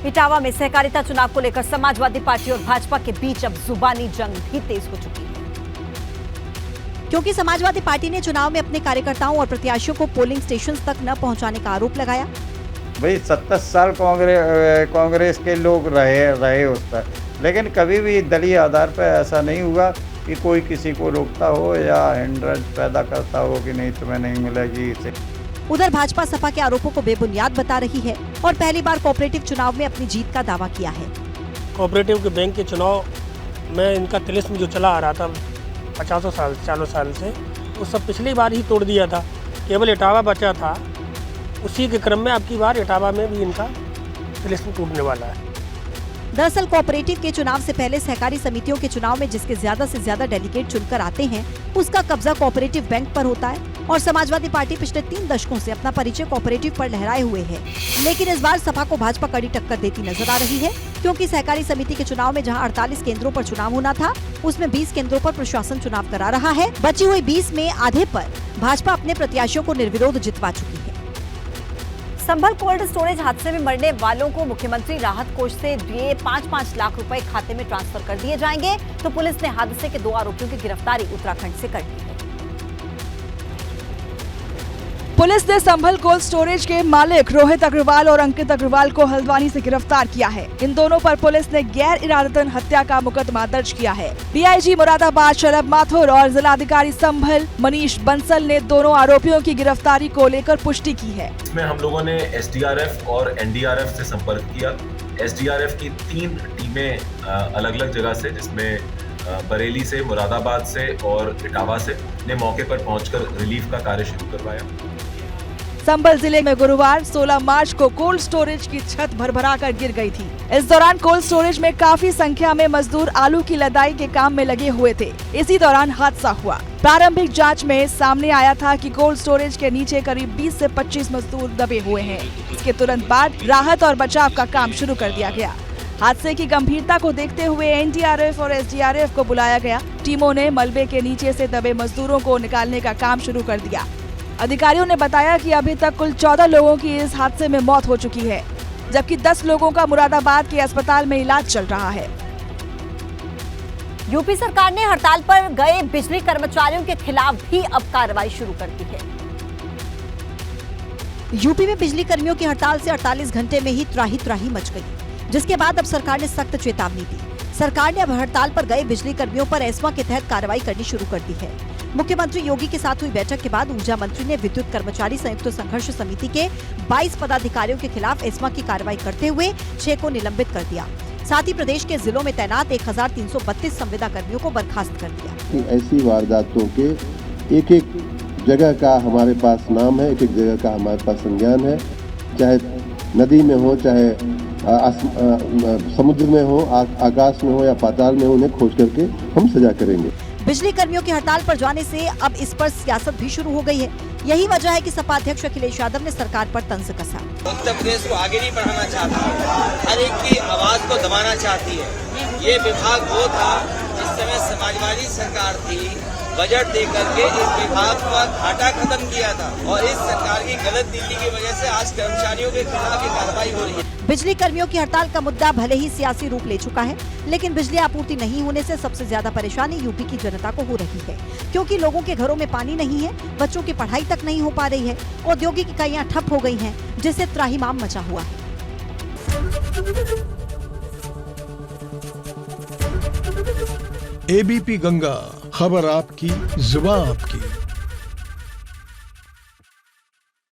इटावा में सहकारिता चुनाव को लेकर समाजवादी पार्टी और भाजपा के बीच अब जुबानी जंग भी तेज हो चुकी है, क्योंकि समाजवादी पार्टी ने चुनाव में अपने कार्यकर्ताओं और प्रत्याशियों को पोलिंग स्टेशन तक न पहुंचाने का आरोप लगाया। भाई 70 साल कांग्रेस के लोग रहे उस पर, लेकिन कभी भी दलीय आधार पर ऐसा नहीं हुआ कि कोई किसी को रोकता हो या हिंड्रेंस पैदा करता हो कि नहीं तुम्हें नहीं मिलेगी इसे। उधर भाजपा सपा के आरोपों को बेबुनियाद बता रही है और पहली बार कोऑपरेटिव चुनाव में अपनी जीत का दावा किया है। कोऑपरेटिव के बैंक के चुनाव में इनका तिलिस्म जो चला आ रहा था 50 साल 40 साल से, वो सब पिछली बार ही तोड़ दिया था। केवल इटावा बचा था, उसी के क्रम में अब की बार इटावा में भी इनका तिलिस्म टूटने वाला है। दरअसल कोऑपरेटिव के चुनाव से पहले सहकारी समितियों के चुनाव में जिसके ज्यादा से ज्यादा डेलीगेट चुनकर आते हैं, उसका कब्जा कोऑपरेटिव बैंक पर होता है और समाजवादी पार्टी पिछले 3 दशकों से अपना परिचय कोऑपरेटिव पर लहराए हुए है। लेकिन इस बार सपा को भाजपा कड़ी टक्कर देती नजर आ रही है, क्योंकि सहकारी समिति के चुनाव में जहां 48 केंद्रों पर चुनाव होना था, उसमें 20 केंद्रों पर प्रशासन चुनाव करा रहा है। बची हुई 20 में आधे पर भाजपा अपने प्रत्याशियों को निर्विरोध जितवा चुकी है। संभल कोल्ड स्टोरेज हादसे में मरने वालों को मुख्यमंत्री राहत कोष से दिए 5-5 लाख रुपए खाते में ट्रांसफर कर दिए जाएंगे। तो पुलिस ने हादसे के 2 आरोपियों की गिरफ्तारी उत्तराखंड से कर दी है। पुलिस ने संभल कोल्ड स्टोरेज के मालिक रोहित अग्रवाल और अंकित अग्रवाल को हल्द्वानी से गिरफ्तार किया है। इन दोनों पर पुलिस ने गैर इरादतन हत्या का मुकदमा दर्ज किया है। डीआईजी मुरादाबाद शलभ माथुर और जिलाधिकारी संभल मनीष बंसल ने दोनों आरोपियों की गिरफ्तारी को लेकर पुष्टि की है। इसमें हम लोगों ने एसडीआरएफ और एनडीआरएफ से संपर्क किया। एसडीआरएफ की 3 टीमें अलग अलग जगह से, जिसमें बरेली से, मुरादाबाद से और इटावा से, ने मौके पर पहुंचकर रिलीफ का कार्य शुरू करवाया। संभल जिले में गुरुवार 16 मार्च को कोल्ड स्टोरेज की छत भरभरा कर गिर गई थी। इस दौरान कोल्ड स्टोरेज में काफी संख्या में मजदूर आलू की लदाई के काम में लगे हुए थे। इसी दौरान हादसा हुआ। प्रारंभिक जांच में सामने आया था कि कोल्ड स्टोरेज के नीचे करीब 20 से 25 मजदूर दबे हुए हैं। इसके तुरंत बाद राहत और बचाव का काम शुरू कर दिया गया। हादसे की गंभीरता को देखते हुए एनडीआरएफ और एसडीआरएफ को बुलाया गया। टीमों ने मलबे के नीचे से दबे मजदूरों को निकालने का काम शुरू कर दिया। अधिकारियों ने बताया कि अभी तक कुल 14 लोगों की इस हादसे में मौत हो चुकी है, जबकि 10 लोगों का मुरादाबाद के अस्पताल में इलाज चल रहा है। यूपी सरकार ने हड़ताल पर गए बिजली कर्मचारियों के खिलाफ भी अब कार्रवाई शुरू कर दी है। यूपी में बिजली कर्मियों की हड़ताल से 48 घंटे में ही त्राही मच गई, जिसके बाद अब सरकार ने सख्त चेतावनी दी। सरकार ने अब हड़ताल पर गए बिजली कर्मियों पर एस्मा के तहत कार्रवाई करनी शुरू कर दी है। मुख्यमंत्री योगी के साथ हुई बैठक के बाद ऊर्जा मंत्री ने विद्युत कर्मचारी संयुक्त संघर्ष समिति के 22 पदाधिकारियों के खिलाफ एस्मा की कार्रवाई करते हुए 6 को निलंबित कर दिया। साथ ही प्रदेश के जिलों में तैनात 1332 संविदा कर्मियों को बर्खास्त कर दिया। ऐसी वारदातों के एक जगह का हमारे पास नाम है, एक जगह का हमारे पास संज्ञान है, चाहे नदी में हो, चाहे समुद्र में हो, आकाश में हो या पाताल में हो, उन्हें खोज करके हम सजा करेंगे। बिजली कर्मियों की हड़ताल पर जाने से अब इस पर सियासत भी शुरू हो गई है। यही वजह है कि सपा अध्यक्ष अखिलेश यादव ने सरकार पर तंज कसा। उत्तर प्रदेश को आगे नहीं बढ़ाना चाहती, हर एक की आवाज को दबाना चाहती है। ये विभाग वो था जिस समय समाजवादी सरकार थी, बजट दे करके इस विभाग का घाटा खत्म किया था, और इस सरकार की गलत नीति की वजह से आज कर्मचारियों के खिलाफ ये कार्रवाई हो रही है। बिजली कर्मियों की हड़ताल का मुद्दा भले ही सियासी रूप ले चुका है, लेकिन बिजली आपूर्ति नहीं होने से सबसे ज्यादा परेशानी यूपी की जनता को हो रही है, क्योंकि लोगों के घरों में पानी नहीं है, बच्चों की पढ़ाई तक नहीं हो पा रही है, औद्योगिक इकाइयां ठप हो गई हैं, जिससे त्राहिमाम मचा हुआ है। एबीपी गंगा, खबर आपकी, जुबान आपकी।